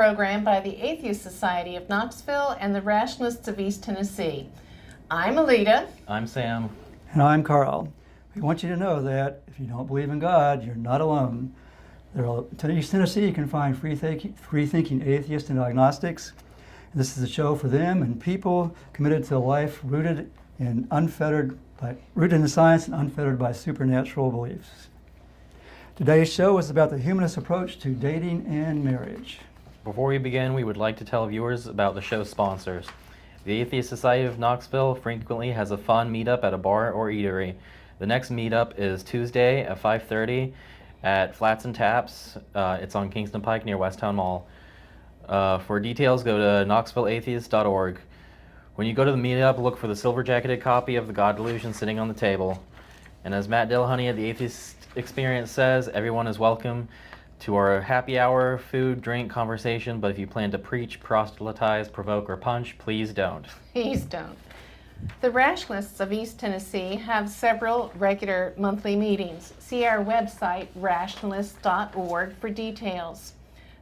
program by the Atheist Society of Knoxville and the Rationalists of East Tennessee. I'm Alita. I'm Sam. And I'm Carl. We want you to know that if you don't believe in God, you're not alone. In East Tennessee, you can find free-thinking atheists and agnostics. And this is a show for them and people committed to a life rooted in science and unfettered by supernatural beliefs. Today's show is about the humanist approach to dating and marriage. Before we begin, we would like to tell viewers about the show's sponsors. The Atheist Society of Knoxville frequently has a fun meetup at a bar or eatery. The next meetup is Tuesday at 5:30 at Flats and Taps. It's on Kingston Pike near Westtown Mall. For details, go to knoxvilleatheist.org. When you go to the meetup, look for the silver-jacketed copy of The God Delusion sitting on the table. And as Matt Dillahunty at the Atheist Experience says, everyone is welcome to our happy hour, food, drink, conversation, but if you plan to preach, proselytize, provoke, or punch, please don't. Please don't. The Rationalists of East Tennessee have several regular monthly meetings. See our website, rationalist.org, for details.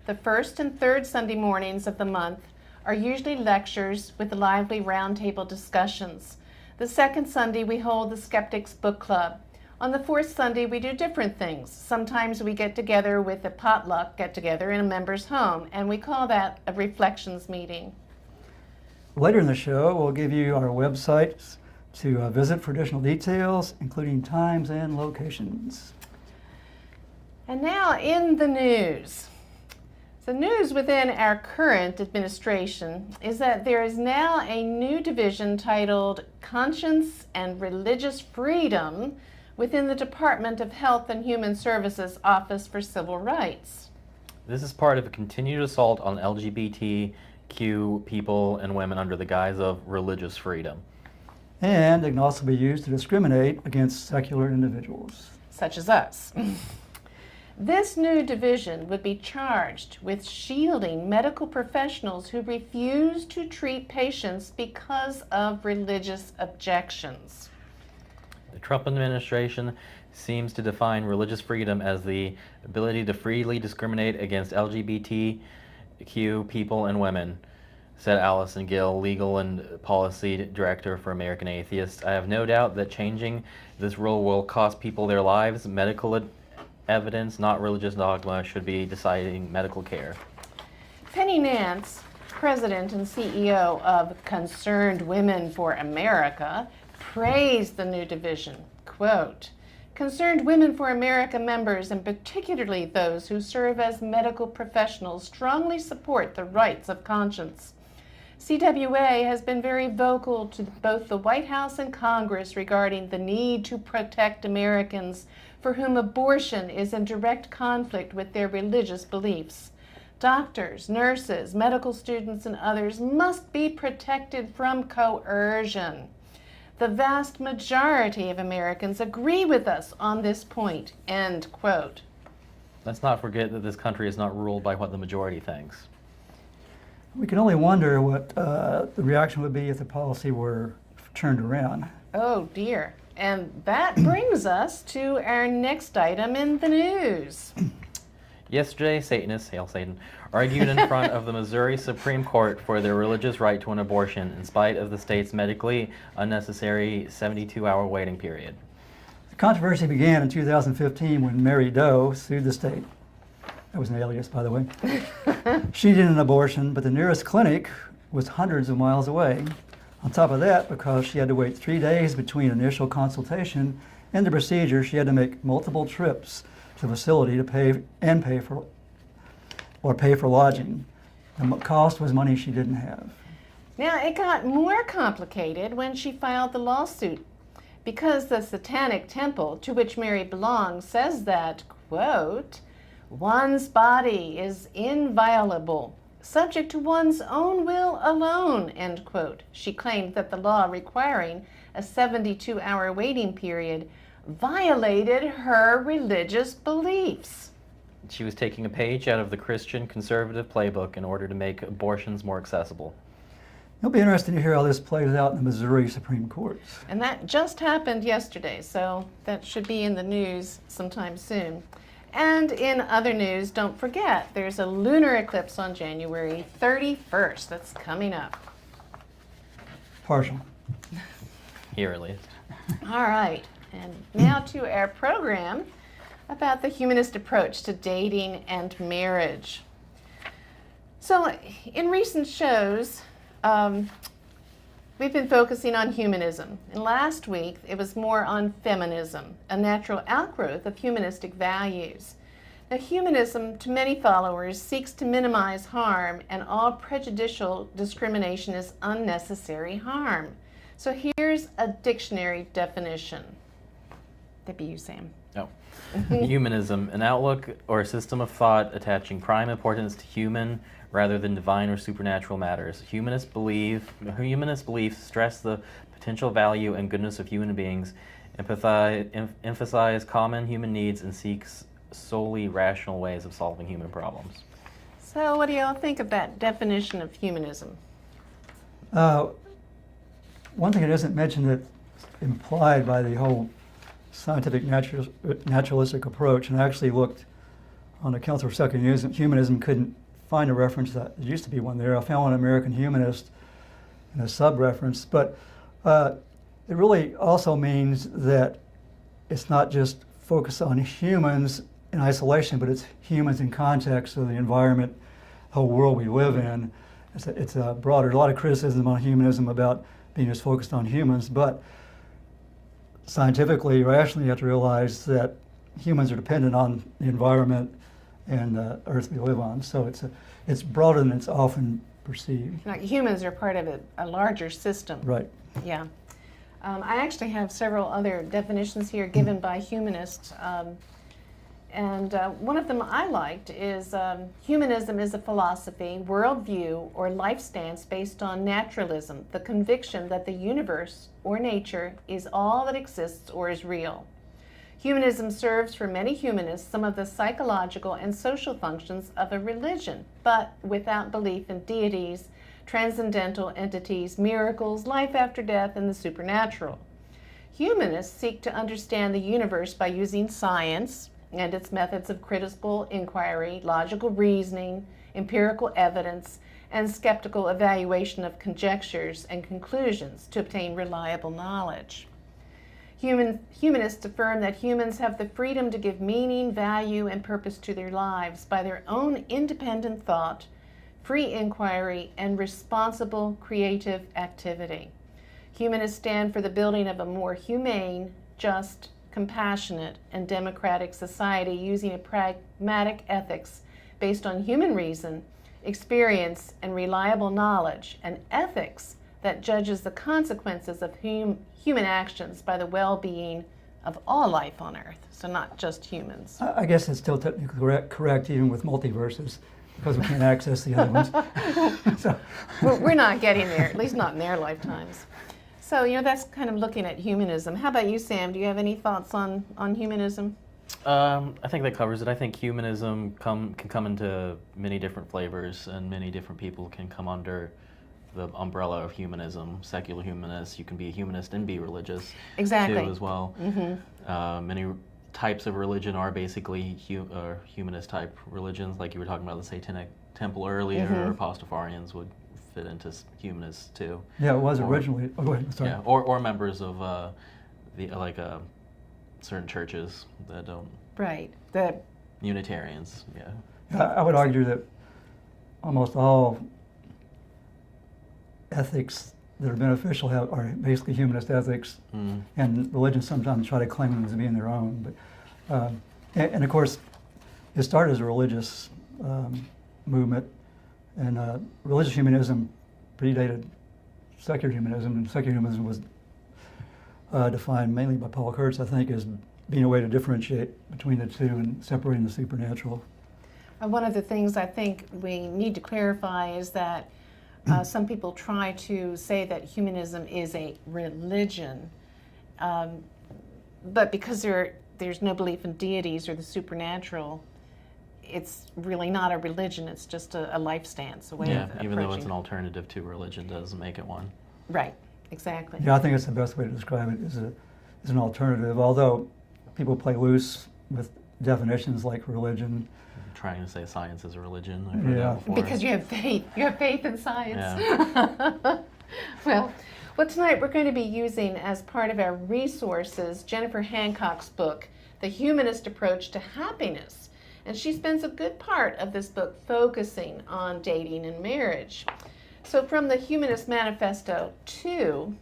The first and third Sunday mornings of the month are usually lectures with lively roundtable discussions. The second Sunday we hold the Skeptics Book Club. On the fourth Sunday we do different things. Sometimes we get together with a potluck get-together in a member's home, and we call that a reflections meeting. Later in the show, we'll give you our websites to visit for additional details, including times and locations. And now in the news. The news within our current administration is that there is now a new division titled Conscience and Religious Freedom within the Department of Health and Human Services Office for Civil Rights. This is part of a continued assault on LGBTQ people and women under the guise of religious freedom. And it can also be used to discriminate against secular individuals. Such as us. This new division would be charged with shielding medical professionals who refuse to treat patients because of religious objections. The Trump administration seems to define religious freedom as the ability to freely discriminate against LGBTQ people and women, said Allison Gill, Legal and Policy Director for American Atheists. I have no doubt that changing this rule will cost people their lives. Medical evidence, not religious dogma, should be deciding medical care. Penny Nance, President and CEO of Concerned Women for America, praised the new division. Quote, "Concerned Women for America members, and particularly those who serve as medical professionals, strongly support the rights of conscience. CWA has been very vocal to both the White House and Congress regarding the need to protect Americans for whom abortion is in direct conflict with their religious beliefs. Doctors, nurses, medical students, and others must be protected from coercion. The vast majority of Americans agree with us on this point," end quote. Let's not forget that this country is not ruled by what the majority thinks. We can only wonder what the reaction would be if the policy were turned around. Oh dear. And that brings us to our next item in the news. Yesterday, Satanists, hail Satan, argued in front of the Missouri Supreme Court for their religious right to an abortion in spite of the state's medically unnecessary 72-hour waiting period. The controversy began in 2015 when Mary Doe sued the state. That was an alias, by the way. She needed an abortion, but the nearest clinic was hundreds of miles away. On top of that, because she had to wait 3 days between initial consultation and the procedure, she had to make multiple trips to the facility to pay for lodging. The cost was money she didn't have. Now, it got more complicated when she filed the lawsuit because the Satanic Temple to which Mary belongs says that, quote, "One's body is inviolable, subject to one's own will alone," end quote. She claimed that the law requiring a 72-hour waiting period violated her religious beliefs. She was taking a page out of the Christian conservative playbook in order to make abortions more accessible. It'll be interesting to hear how this plays out in the Missouri Supreme Court. And that just happened yesterday, so that should be in the news sometime soon. And in other news, don't forget, there's a lunar eclipse on January 31st that's coming up. Partial. Here at least. All right, and now to our program about the humanist approach to dating and marriage. So, in recent shows, we've been focusing on humanism. And last week, it was more on feminism, a natural outgrowth of humanistic values. Now, humanism, to many followers, seeks to minimize harm, and all prejudicial discrimination is unnecessary harm. So here's a dictionary definition. That'd be you, Sam. No. Humanism, an outlook or a system of thought attaching prime importance to human rather than divine or supernatural matters. Humanist beliefs stress the potential value and goodness of human beings, emphasize common human needs, and seeks solely rational ways of solving human problems. So what do y'all think of that definition of humanism? One thing that isn't mentioned that's implied by the whole scientific naturalistic approach, and I actually looked on the Council for Secular Humanism, couldn't find a reference that there used to be one there. I found one American Humanist and a sub-reference, but it really also means that it's not just focused on humans in isolation, but it's humans in context of the environment, the whole world we live in. It's a broader, a lot of criticism on humanism about being just focused on humans, but scientifically, rationally, you have to realize that humans are dependent on the environment and the earth we live on. So it's broader than it's often perceived. Like humans are part of a larger system. Right. Yeah. I actually have several other definitions here given by humanists. And one of them I liked is humanism is a philosophy, worldview, or life stance based on naturalism, the conviction that the universe or nature is all that exists or is real. Humanism serves for many humanists some of the psychological and social functions of a religion, but without belief in deities, transcendental entities, miracles, life after death, and the supernatural. Humanists seek to understand the universe by using science and its methods of critical inquiry, logical reasoning, empirical evidence, and skeptical evaluation of conjectures and conclusions to obtain reliable knowledge. Humanists affirm that humans have the freedom to give meaning, value, and purpose to their lives by their own independent thought, free inquiry, and responsible creative activity. Humanists stand for the building of a more humane, just, compassionate, and democratic society using a pragmatic ethics based on human reason, experience, and reliable knowledge, and ethics that judges the consequences of human actions by the well-being of all life on Earth, so not just humans. I guess it's still technically correct even with multiverses, because we can't access the other ones. So. We're not getting there, at least not in their lifetimes. So, that's kind of looking at humanism. How about you, Sam? Do you have any thoughts on humanism? I think that covers it. I think humanism can come into many different flavors, and many different people can come under the umbrella of humanism. Secular humanists, you can be a humanist and be religious. Exactly. Too, as well. Mm-hmm. Many types of religion are basically humanist type religions, like you were talking about the Satanic Temple earlier, mm-hmm. or Pastafarians would fit into humanists too. Yeah, it was originally. Oh, go ahead. Sorry. Yeah, or members of certain churches that don't. Right. The Unitarians. Yeah. I would argue that almost all ethics that are beneficial are basically humanist ethics, and religions sometimes try to claim them as being their own. But and of course, it started as a religious movement. And religious humanism predated secular humanism, and secular humanism was defined mainly by Paul Kurtz, I think, as being a way to differentiate between the two and separating the supernatural. One of the things I think we need to clarify is that some people try to say that humanism is a religion, but because there's no belief in deities or the supernatural, it's really not a religion, it's just a life stance, a way of approaching. Even though it's an alternative to religion, doesn't make it one. Right, exactly. Yeah, I think it's the best way to describe it, is an alternative, although people play loose with definitions like religion. I'm trying to say science is a religion. I've heard Yeah. that before. Because you have faith. You have faith in science. Yeah. Well, tonight we're going to be using as part of our resources Jennifer Hancock's book, The Humanist Approach to Happiness. And she spends a good part of this book focusing on dating and marriage. So from the Humanist Manifesto 2,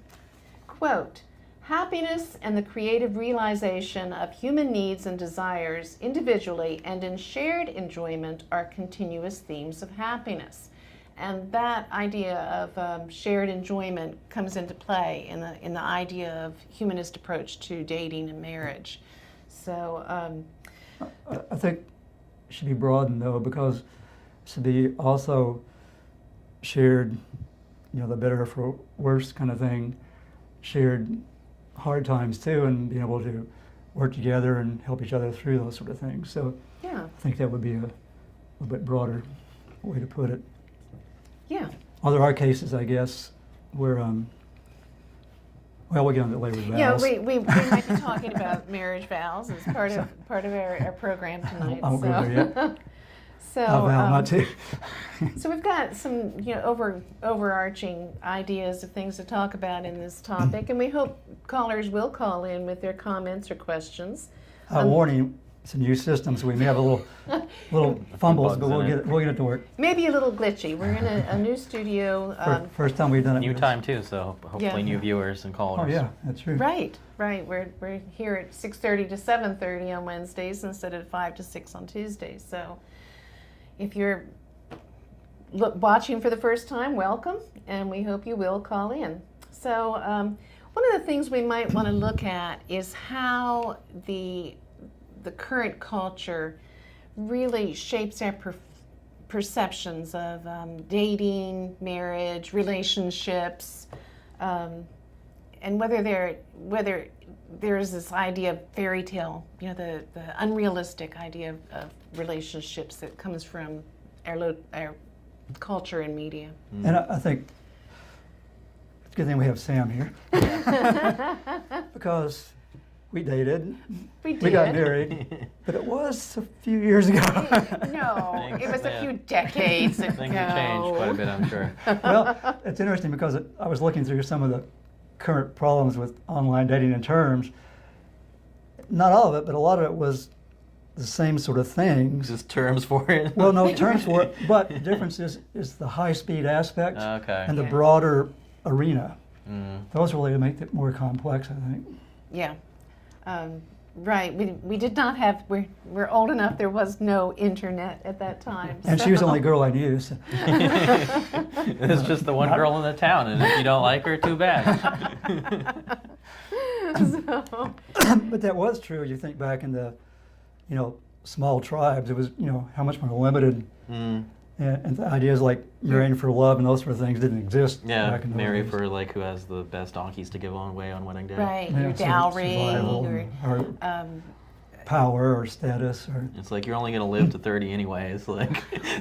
quote, happiness and the creative realization of human needs and desires individually and in shared enjoyment are continuous themes of happiness. And that idea of shared enjoyment comes into play in the idea of humanist approach to dating and marriage. So I think it should be broadened though, because it should be also shared, the better for worse kind of thing, shared hard times too, and being able to work together and help each other through those sort of things. So yeah, I think that would be a little bit broader way to put it. yeah. Well, there are cases, I guess, where, we'll get on that later with vows. Yeah, we might be talking about marriage vows as part of our program tonight. I won't go there yet. So, I vow not to. So we've got some, overarching ideas of things to talk about in this topic, and we hope callers will call in with their comments or questions. Warning, it's a new system, so we may have a little fumbles, but we'll get it to work. Maybe a little glitchy. We're in a new studio. First time we've done it. New time too, so hopefully Yeah. new viewers and callers. Oh yeah, that's true. Right. We're here at 6:30 to 7:30 on Wednesdays instead of 5 to 6 on Tuesdays. So if you're watching for the first time, welcome, and we hope you will call in. So one of the things we might want to look at is how the current culture really shapes our perceptions of dating, marriage, relationships, and whether there's this idea of fairy tale, the unrealistic idea of relationships that comes from our culture and media. And I think it's a good thing we have Sam here. Because we dated, We did. we got married, but it was a few years ago. No, it was a Yeah. few decades ago. Things have changed quite a bit, I'm sure. Well, it's interesting because I was looking through some of the current problems with online dating and terms. Not all of it, but a lot of it was the same sort of things. Just terms for it. Well, no terms for it, but the difference is the high-speed aspect Okay. and the Yeah. broader arena. Mm. Those really make it more complex, I think. Yeah. Right. We did not have. We're old enough. There was no internet at that time. And she was the only girl I knew. So. It's just the one girl in the town, and if you don't like her, too bad. So, But that was true. You think back in the, small tribes. It was, how much more limited. Mm. And the ideas like marrying for love and those sort of things didn't exist. Yeah, back in those marry days. for who has the best donkeys to give away on wedding day. right. Yeah, Your so dowry. survival Your, or power or status or. It's like you're only gonna live to 30 anyways.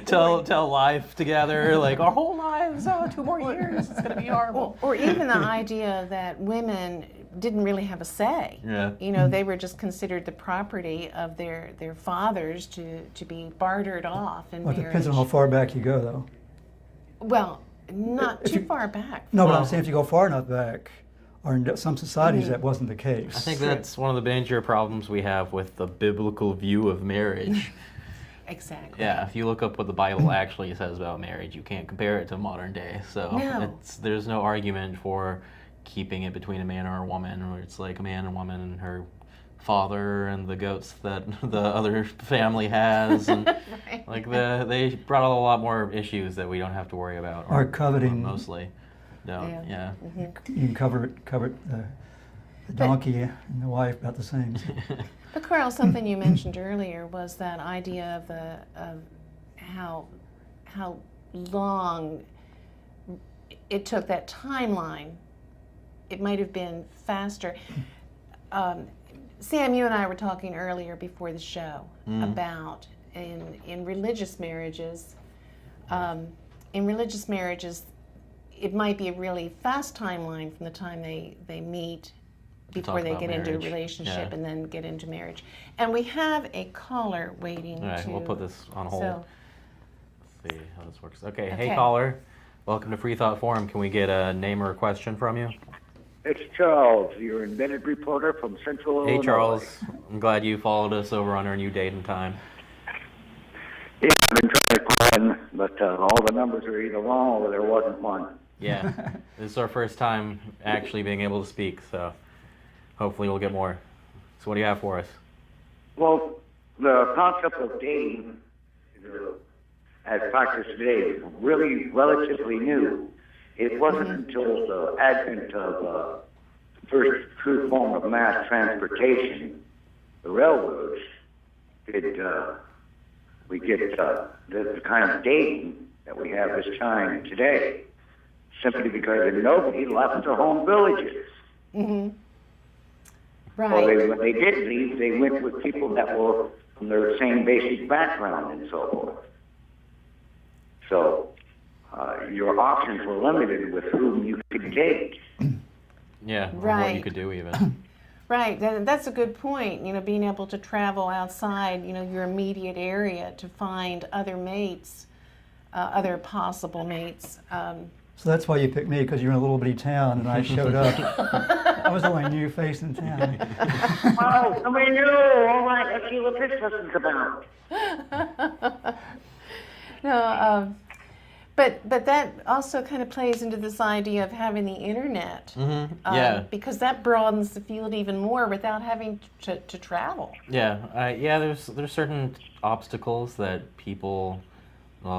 Tell life together. Our whole lives. 2 more years. It's gonna be horrible. or even the idea that women didn't really have a say. Yeah. They were just considered the property of their fathers to be bartered off in Well, it marriage. depends on how far back you go, though. Well, not If too you- far back. No, but Well- I'm saying if you go far enough back, or in some societies that wasn't the case. I think that's one of the major problems we have with the biblical view of marriage. Exactly. Yeah, if you look up what the Bible actually says about marriage, you can't compare it to modern day. So No. there's no argument for keeping it between a man or a woman, where it's like a man and woman and her father and the goats that the other family has, and Right. they brought a lot more issues that we don't have to worry about. Or coveting. Mostly don't. Yeah. Yeah. You can cover the donkey and the wife about the same. But Carl, something you mentioned earlier was that idea of how long it took, that timeline. It might have been faster. Sam, you and I were talking earlier before the show about in religious marriages. In religious marriages, it might be a really fast timeline from the time they meet before talk they about get into a marriage. relationship Yeah. and then get into marriage. And we have a caller waiting All right, to... we'll put this on hold. So, Let's see how this works. Okay, Okay. hey caller. Welcome to Freethought Forum. Can we get a name or a question from you? It's Charles, your invented reporter from Central Illinois. Hey Charles, I'm glad you followed us over on our new date and time. Yeah, I've been trying to call in, but all the numbers are either wrong or there wasn't one. Yeah, this is our first time actually being able to speak, so hopefully we'll get more. So what do you have for us? Well, the concept of dating, as practiced today, is really relatively new. It wasn't until the advent of the first true form of mass transportation, the railroads, did we get the kind of dating that we have this time today, simply because nobody left their home villages. mm-hmm. Well, Right. when they did leave, they went with people that were from their same basic background and so forth. So your options were limited with whom you could date. Yeah, or what you Right. could do even. Right, that's a good point. Being able to travel outside, your immediate area to find other mates, other possible mates. So that's why you picked me, because you're in a little bitty town, and I showed up. I was the only new face in town. Oh, somebody new. All right, let's see what this person's about. No, but that also kind of plays into this idea of having the internet. Yeah. Because that broadens the field even more without having to travel. Yeah, there's certain obstacles that people,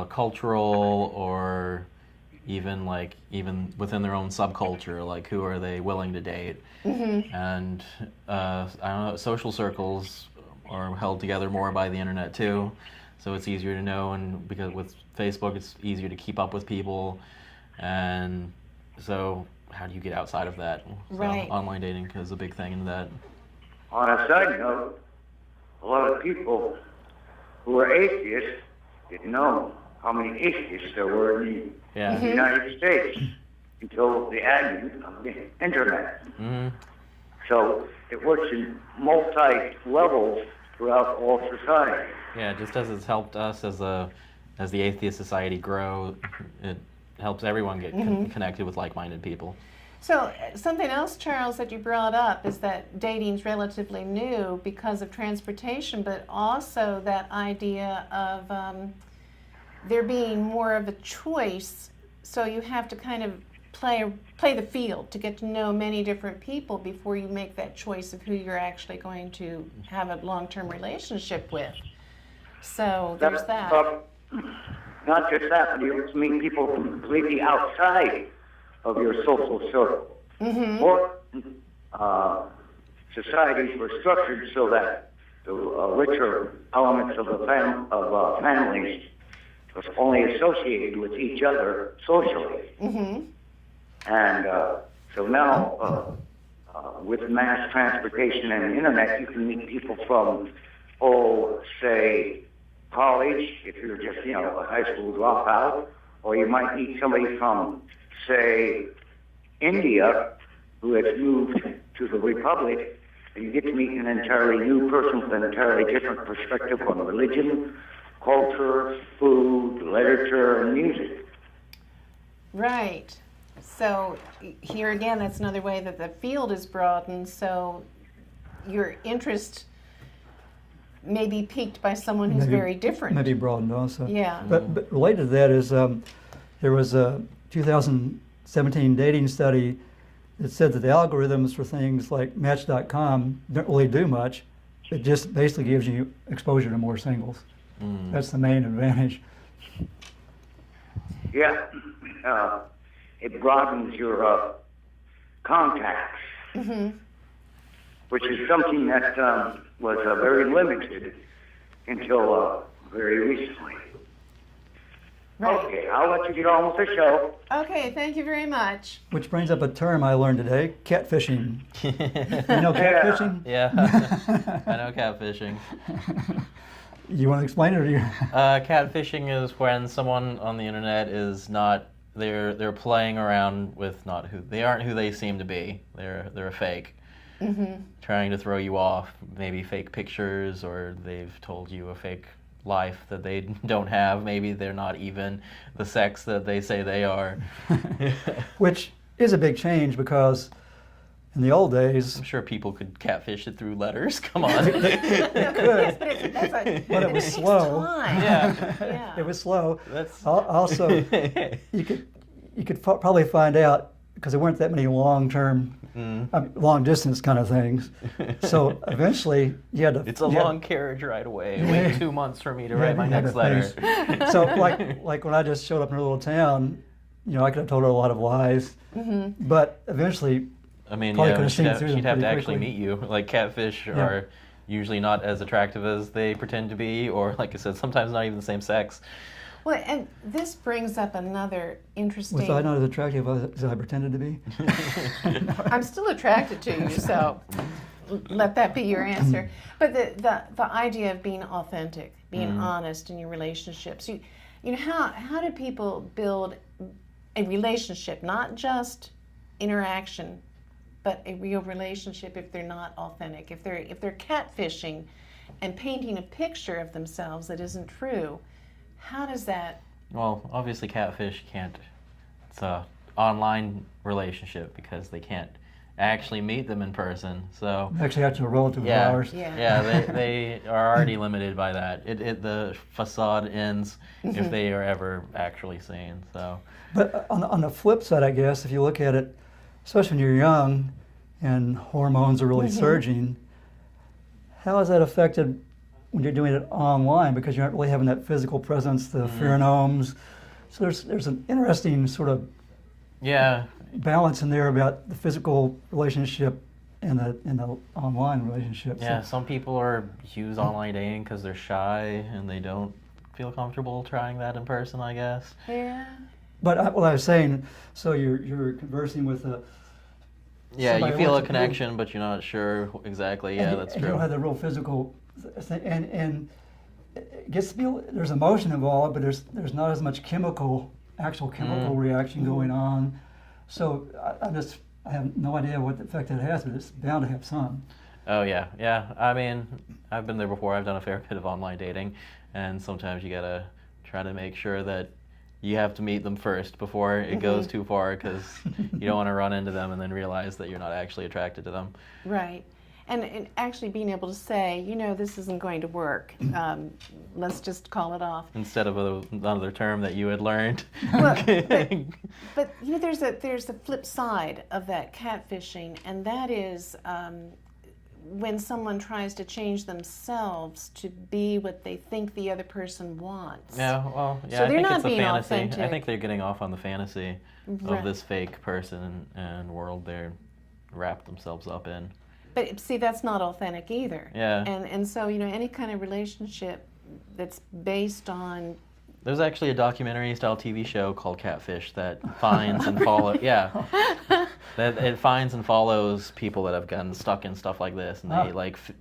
cultural or even within their own subculture, like who are they willing to date, and I don't know, social circles are held together more by the internet too, so it's easier to know, and because with Facebook it's easier to keep up with people, and so how do you get outside of that? So Right. online dating is a big thing in that. On a side note, a lot of people who are atheists didn't know how many atheists there were in Yeah. the United States until the advent of the internet. So it works in multi-levels throughout all society. Yeah, just as it's helped us as the atheist society grow, it helps everyone get connected with like-minded people. So something else, Charles, that you brought up is that dating's relatively new because of transportation, but also that idea of there being more of a choice. So you have to kind of play the field to get to know many different people before you make that choice of who you're actually going to have a long-term relationship with. So there's that. Not just that, but you meet people completely outside of your social circle. Or societies were structured so that the richer elements of families was only associated with each other socially. And so now, with mass transportation and the internet, you can meet people from, say, college, if you're just, a high school dropout, or you might meet somebody from, say, India, who has moved to the Republic, and you get to meet an entirely new person with an entirely different perspective on religion, culture, food, literature, and music. Right. So here again, that's another way that the field is broadened. So your interest may be piqued by someone who's very different. Maybe broadened also. Yeah. But related to that is there was a 2017 dating study that said that the algorithms for things like Match.com don't really do much. It just basically gives you exposure to more singles. That's the main advantage. Yeah. It broadens your contacts, which is something that was very limited until very recently. Right. Okay, I'll let you get on with the show. Okay, thank you very much. Which brings up a term I learned today, catfishing. You know catfishing? Yeah, I know catfishing. You want to explain it, or you? Catfishing is when someone on the internet is not, they're playing around with not who they aren't, who they seem to be. They're a fake, trying to throw you off, maybe fake pictures, or they've told you a fake life that they don't have. Maybe they're not even the sex that they say they are. Which is a big change, because in the old days, I'm sure people could catfish it through letters. Come on. Yes, but it was takes slow. time. Yeah. it was slow. That's Also, you could probably find out, because there weren't that many long distance kind of things. So eventually, you had to. It's a long carriage ride away. Wait 2 months for me to write my next letter. So like when I just showed up in a little town, I could have told her a lot of lies, but eventually. I mean, probably yeah, could have seen through them she'd have to pretty actually quickly. meet you. Like, catfish are usually not as attractive as they pretend to be, or, like I said, sometimes not even the same sex. Well, and this brings up another interesting. Was I not as attractive as I pretended to be? I'm still attracted to you, so let that be your answer. But the idea of being authentic, being honest in your relationships. You know, how do people build a relationship, not just interaction, but a real relationship, if they're not authentic, if they're catfishing and painting a picture of themselves that isn't true? How does that? Well, obviously catfish can't, it's a online relationship because they can't actually meet them in person. So Actually, that's a relative of ours. they are already limited by that. The facade ends if they are ever actually seen. So, But on the flip side, I guess, if you look at it, especially when you're young and hormones are really surging, how is that affected when you're doing it online, because you aren't really having that physical presence, the pheromones? So there's an interesting sort of balance in there about the physical relationship and the online relationship. Yeah, some people use online dating because they're shy and they don't feel comfortable trying that in person, I guess. Yeah. But I was saying, so you're conversing with a. Yeah, somebody you feel a wants to- connection, but you're not sure exactly. Yeah, that's and true. You don't have the real physical thing, and it gets to be, there's emotion involved, but there's not as much actual chemical reaction going on. So I have no idea what effect it has, but it's bound to have some. Oh yeah. I mean, I've been there before. I've done a fair bit of online dating, and sometimes you gotta try to make sure that you have to meet them first before it goes too far, because you don't want to run into them and then realize that you're not actually attracted to them. Right. And actually being able to say, this isn't going to work. Let's just call it off. Instead of another term that you had learned. Well, but there's a flip side of that catfishing, and that is when someone tries to change themselves to be what they think the other person wants. So So I they're think not it's a being fantasy. authentic. I think they're getting off on the fantasy Right. of this fake person and world they're wrapped themselves up in. But see, that's not authentic either. Yeah. And so, any kind of relationship that's based on. There's actually a documentary-style TV show called Catfish that finds and follows. Yeah, that it finds and follows people that have gotten stuck in stuff like this, and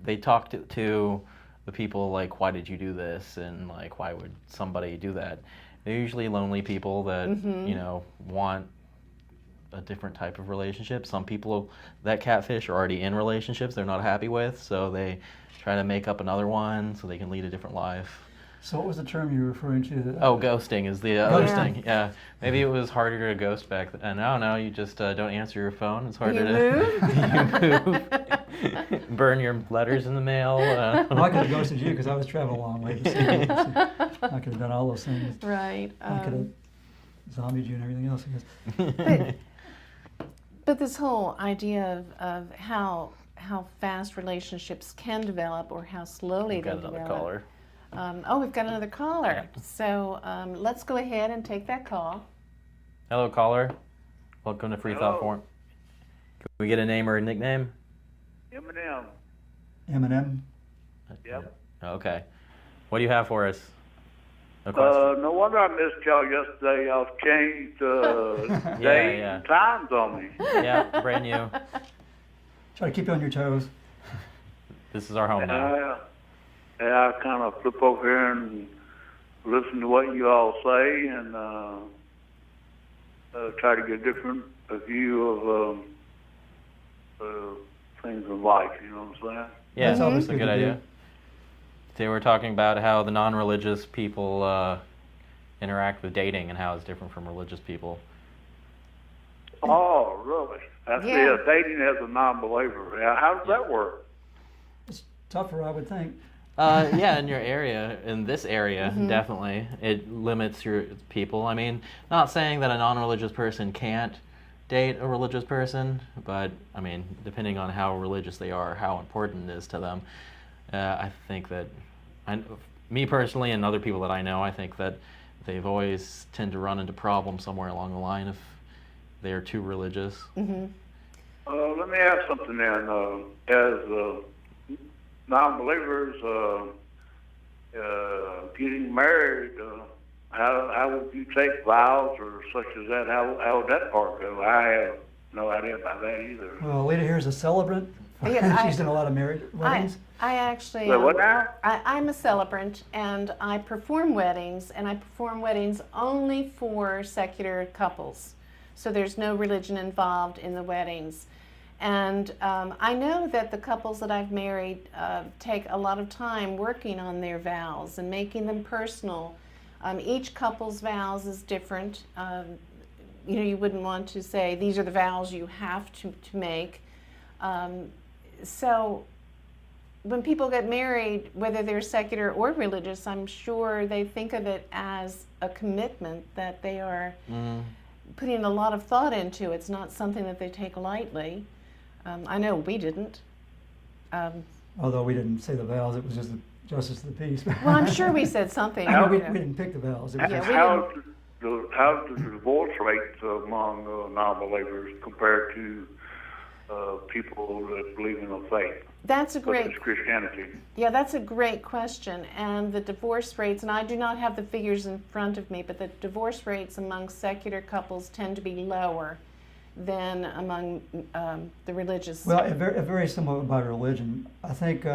they talk to the people, like, why did you do this, and like, why would somebody do that? They're usually lonely people that want a different type of relationship. Some people that catfish are already in relationships they're not happy with, so they try to make up another one so they can lead a different life. So what was the term you were referring to? Oh, ghosting is the other Yeah. thing. Yeah, maybe it was harder to ghost back then. No, you just don't answer your phone. It's harder You to you move. Burn your letters in the mail. Well, I could have ghosted you because I was traveling a long way to see you. I could have done all those things. Right. I could have zombied you and everything else, I guess. But this whole idea of how fast relationships can develop or how slowly We've they got another develop. caller. We've got another caller. So let's go ahead and take that call. Hello, caller. Welcome to Freethought Hello. Forum. Can we get a name or a nickname? Eminem. Eminem. Yep. Okay. What do you have for us? A question. No wonder I missed y'all yesterday. Y'all changed days yeah. and times on me. Yeah, brand new. Try to keep you on your toes. This is our home now. I kind of flip over here and listen to what you all say and try to get a different view of things in life. You know what I'm saying? Yeah, That's always that's a good good to do. idea. They were talking about how the non-religious people interact with dating and how it's different from religious people. Oh, really? That's Yeah. dating as a non-believer. Yeah, how does that work? It's tougher, I would think. Yeah, in your area, in this area, definitely, it limits your people. I mean, not saying that a non-religious person can't date a religious person, but I mean, depending on how religious they are, how important it is to them, I think that, me personally and other people that I know, I think that they've always tend to run into problems somewhere along the line if they are too religious. Let me ask something then. As non-believers getting married, how would you take vows or such as that? How would that part go? I have no idea about that either. Well, Lita here is a celebrant. Yeah, She's done a lot of married weddings. I actually, So what now? I'm a celebrant, and I perform weddings, and I perform weddings only for secular couples. So there's no religion involved in the weddings. And I know that the couples that I've married take a lot of time working on their vows and making them personal. Each couple's vows is different. You know, you wouldn't want to say, these are the vows you have to make. So when people get married, whether they're secular or religious, I'm sure they think of it as a commitment that they are putting a lot of thought into. It's not something that they take lightly. I know we didn't. Although we didn't say the vows, it was just the justice of the peace. Well, I'm sure we said something. No, we you know. didn't pick the vows. It was Yeah, just- we How's the divorce rates among non-believers compared to people that believe in the faith, That's a such great as Christianity? Yeah, that's a great question. And the divorce rates, and I do not have the figures in front of me, but the divorce rates among secular couples tend to be lower than among the religious. Well, it varies somewhat by religion. I think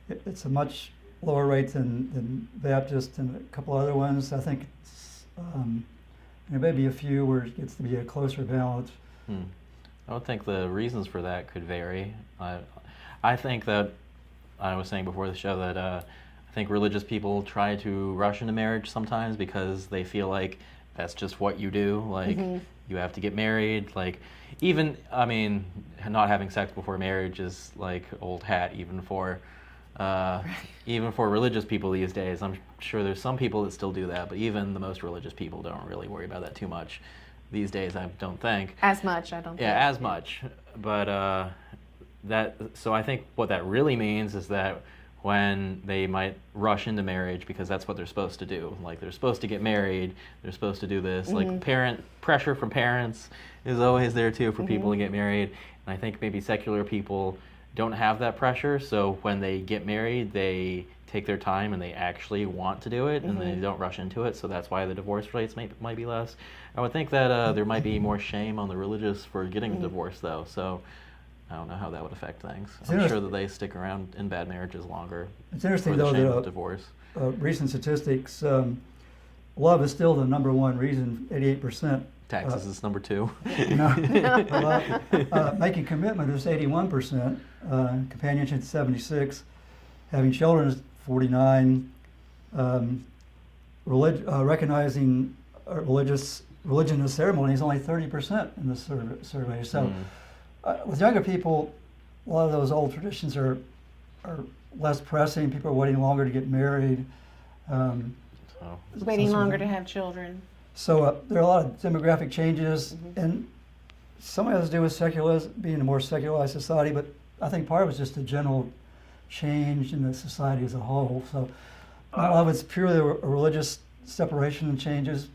it's a much lower rate than Baptist and a couple other ones. I think it's, there may be a few where it gets to be a closer balance. I would think the reasons for that could vary. I think that, I was saying before the show that I think religious people try to rush into marriage sometimes because they feel like that's just what you do. Like, you have to get married. Like, even, I mean, not having sex before marriage is like old hat even for religious people these days. I'm sure there's some people that still do that, but even the most religious people don't really worry about that too much these days, I don't think. As much, I don't think. Yeah, as much. But so I think what that really means is that when they might rush into marriage because that's what they're supposed to do. Like, they're supposed to get married, they're supposed to do this. Like, pressure from parents is always there too for people to get married. And I think maybe secular people don't have that pressure, so when they get married, they take their time and they actually want to do it, and they don't rush into it, so that's why the divorce rates might be less. I would think that there might be more shame on the religious for getting a divorce, though, so I don't know how that would affect things. I'm sure that they stick around in bad marriages longer. It's interesting, for the though, shame that of divorce. Recent statistics, love is still the number one reason, 88%. Taxes is number 2. Making commitment is 81%, companionship is 76%, having children is 49%, recognizing religion and ceremony is only 30% in this survey. So with younger people, a lot of those old traditions are less pressing. People are waiting longer to get married. Waiting longer to have children. So there are a lot of demographic changes, and some of it has to do with being a more secularized society, but I think part of it is just a general change in the society as a whole. So not a lot of it's purely a religious separation and changes.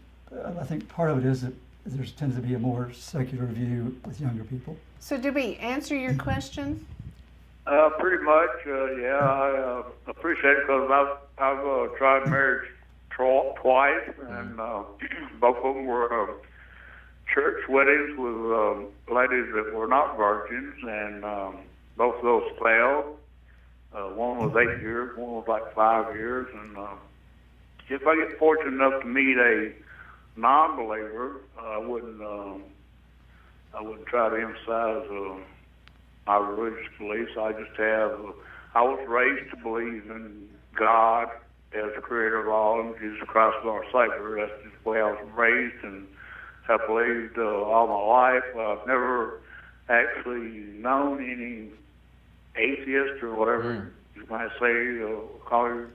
I think part of it is that there tends to be a more secular view with younger people. So did we answer your question? Pretty much, yeah. I appreciate it because I've tried marriage twice, and both of them were church weddings with ladies that were not virgins, and both of those failed. One was 8 years, one was like 5 years, and if I get fortunate enough to meet a non-believer, I wouldn't try to emphasize my religious beliefs. I was raised to believe in God as the creator of all, and Jesus Christ as our Savior. That's just the way I was raised, and have believed all my life. I've never actually known any atheist or whatever you might say, call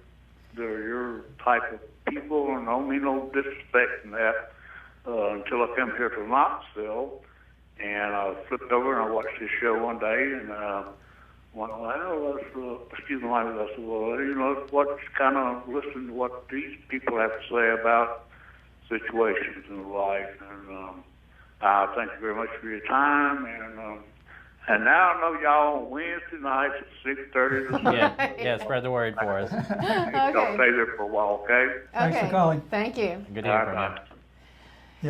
your type of people, and don't mean no disrespect in that, until I come here to Knoxville, and I flipped over and I watched this show one day, and went, well, excuse my language, I said, well, let's kind of listen to what these people have to say about situations in life, and I thank you very much for your time, and now I know y'all on Wednesday nights at 6:30. Yeah, spread the word for us. Y'all stay there for a while, okay? Thanks for calling. Thank you. Good to hear from you.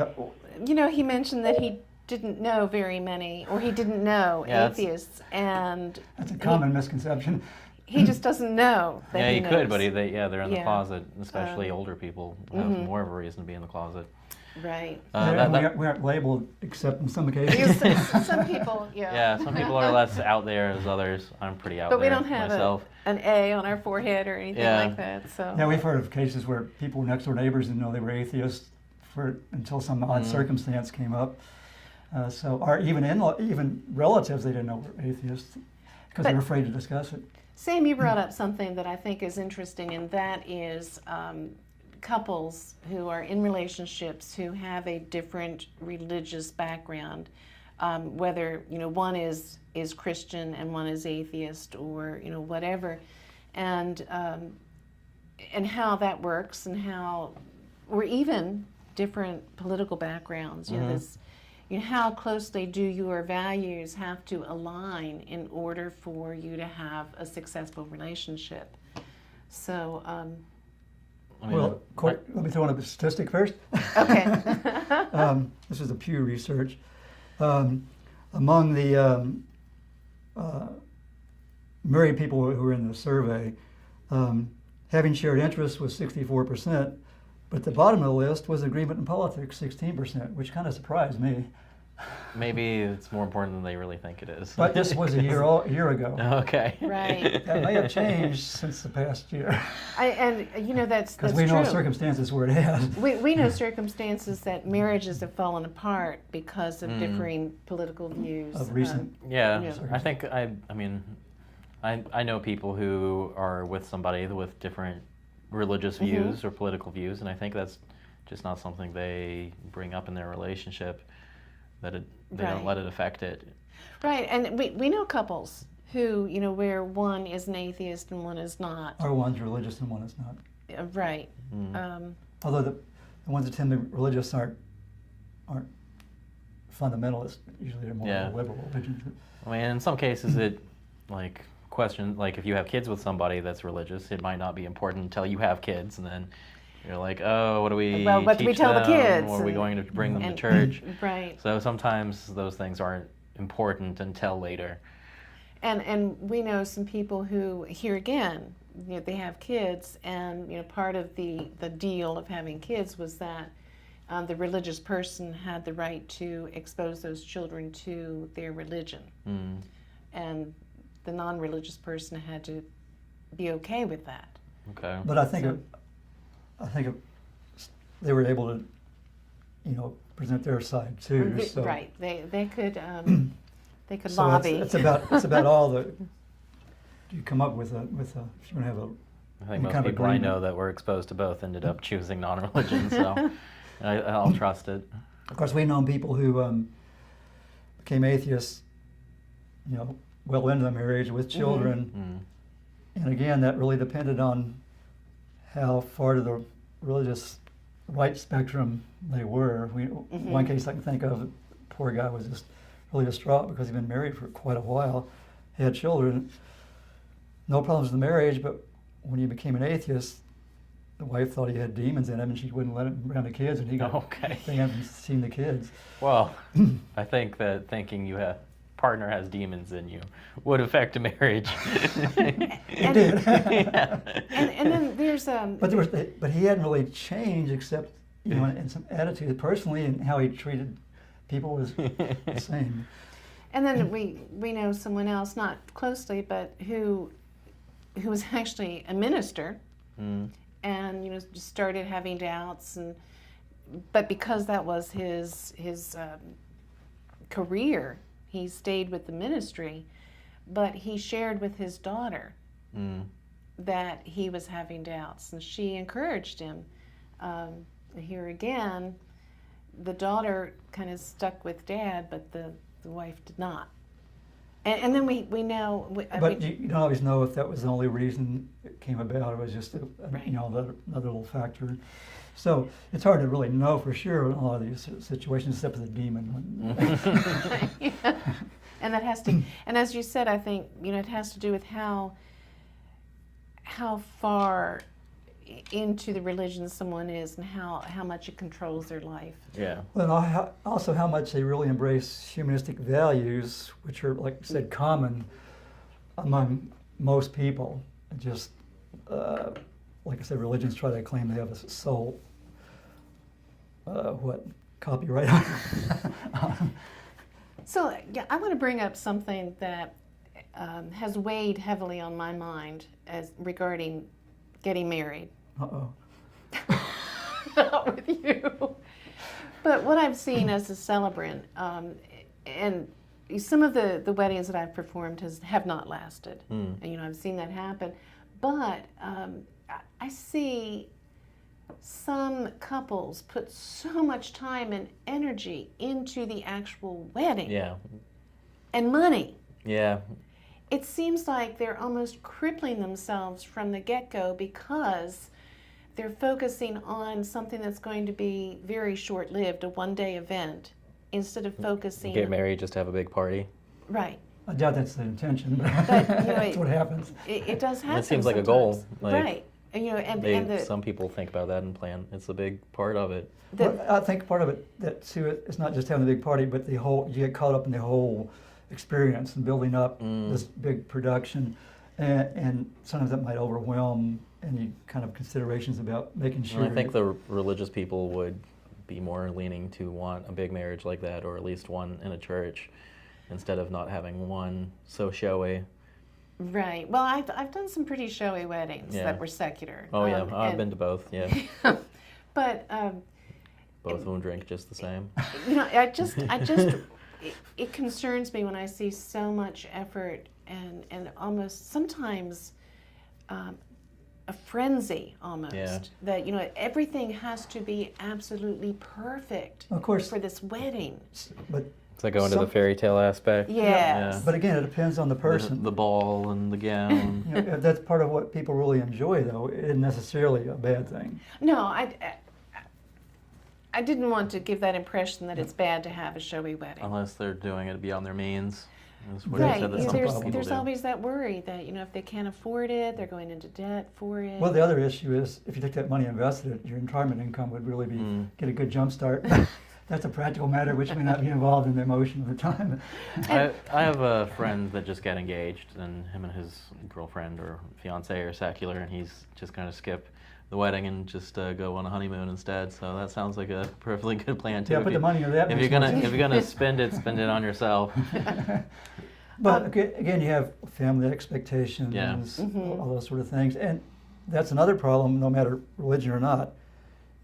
Yep. He mentioned that he didn't know very many, or he didn't know atheists, and That's a common misconception. he just doesn't know that Yeah, he you knows. could, but they're in the Yeah. closet, especially older people have more of a reason to be in the closet. Right. We aren't labeled, except in some occasions. Because some people, Yeah, some people are less out there as others. I'm pretty out but we there don't have myself. an A on our forehead or anything Yeah. like that. So Yeah, we've heard of cases where people were next door neighbors didn't know they were atheists until some odd circumstance came up. Or even relatives they didn't know were atheists because they were afraid to discuss it. Sam, you brought up something that I think is interesting, and that is couples who are in relationships who have a different religious background, whether one is Christian and one is atheist, or whatever, and how that works, and or even different political backgrounds. How closely do your values have to align in order for you to have a successful relationship? So. Let me throw in a statistic first. Okay. This is the Pew Research. Among the married people who were in the survey, having shared interests was 64%, but the bottom of the list was agreement in politics, 16%, which kind of surprised me. Maybe it's more important than they really think it is. But this was a year ago. Okay. Right. That may have changed since the past year. That's Because we true. know circumstances where it has. We know circumstances that marriages have fallen apart because of differing political views. Of recent. Yeah, I think I know people who are with somebody with different religious views or political views, and I think that's just not something they bring up in their relationship. That they don't let it affect it. Right, and we know couples who, where one is an atheist and one is not. Or one's religious and one is not. Right. Although the ones that tend to be religious aren't fundamentalists. Usually they're more liberal religions. I mean, in some cases it, if you have kids with somebody that's religious, it might not be important until you have kids, and then you're like, oh, what do we what do we teach tell the them? kids? Or are we going to bring them to church? Right. So sometimes those things aren't important until later. And we know some people who, here again, they have kids, and part of the deal of having kids was that the religious person had the right to expose those children to their religion, and the non-religious person had to be okay with that. Okay. But I think they were able to, present their side too. So. Right. They could So lobby. It's about all the. You come up with a. If you want to have a. I think most people I know that were exposed to both ended up choosing non-religion, so I'll trust it. Of course, we've known people who became atheists, well into the marriage with children, and again, that really depended on how far to the religious right spectrum they were. One case I can think of, the poor guy was just really distraught because he'd been married for quite a while, had children, no problems in the marriage, but when he became an atheist, the wife thought he had demons in him and she wouldn't let him around the kids, and he got they haven't seen the kids. Well, I think that thinking your partner has demons in you would affect a marriage. It did. And then there's But he hadn't really changed except in some attitude personally, and how he treated people was the same. And then we know someone else, not closely, but who was actually a minister, and just started having doubts, but because that was his career, he stayed with the ministry. But he shared with his daughter that he was having doubts, and she encouraged him. Here again, the daughter kind of stuck with Dad, but the wife did not. And then we know. But you don't always know if that was the only reason it came about. It was just another little factor. So it's hard to really know for sure in a lot of these situations, except for the demon. Yeah. And that has to. And as you said, I think it has to do with how far into the religion someone is and how much it controls their life. Yeah. Well, and also how much they really embrace humanistic values, which are, like I said, common among most people. Just, like I said, religions try to claim they have a soul. Copyright? So yeah, I want to bring up something that has weighed heavily on my mind as regarding getting married. Uh-oh. Not with you. But what I've seen as a celebrant, and some of the weddings that I've performed have not lasted. And I've seen that happen. But I see some couples put so much time and energy into the actual wedding. Yeah. And money. Yeah. It seems like they're almost crippling themselves from the get-go because they're focusing on something that's going to be very short-lived, a one-day event, instead of focusing. Get married just to have a big party. Right. I doubt that's the intention, but that's what happens. It does happen. It seems like sometimes. a goal. Like, right. Some people think about that and plan. It's a big part of it. Well, I think part of it that too, it's not just having a big party, but you get caught up in the whole experience and building up this big production, and sometimes that might overwhelm any kind of considerations about making sure. And I think the religious people would be more leaning to want a big marriage like that, or at least one in a church, instead of not having one so showy. Right. Well, I've done some pretty showy weddings that were secular. Oh yeah, I've been to both. Yeah. But both of them drink just the same. I just it concerns me when I see so much effort and almost sometimes a frenzy almost that everything has to be absolutely perfect. Of course, for this wedding. But does that go into the fairy tale aspect? Yes. Yeah. But again, it depends on the person. The ball and the gown. If that's part of what people really enjoy, though, it isn't necessarily a bad thing. No, I didn't want to give that impression that it's bad to have a showy wedding. Unless they're doing it beyond their means. That's what Right. you said that some people There's do. always that worry that if they can't afford it, they're going into debt for it. Well, the other issue is if you take that money and invested it, your retirement income would really be get a good jump start. That's a practical matter which may not be involved in the emotion of the time. I have a friend that just got engaged, and him and his girlfriend or fiance are secular, and he's just going to skip the wedding and just go on a honeymoon instead. So that sounds like a perfectly good plan too. Yeah, put the money into that. If you're gonna spend it on yourself. But again, you have family expectations, all those sort of things, and that's another problem. No matter religion or not,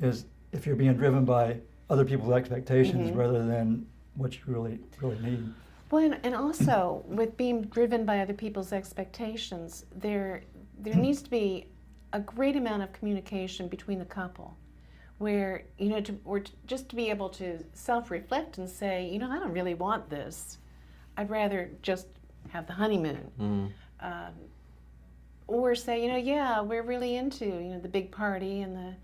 is if you're being driven by other people's expectations rather than what you really need. Well, and also with being driven by other people's expectations, there needs to be a great amount of communication between the couple, where just to be able to self-reflect and say, I don't really want this. I'd rather just have the honeymoon, or say, yeah, we're really into the big party and the.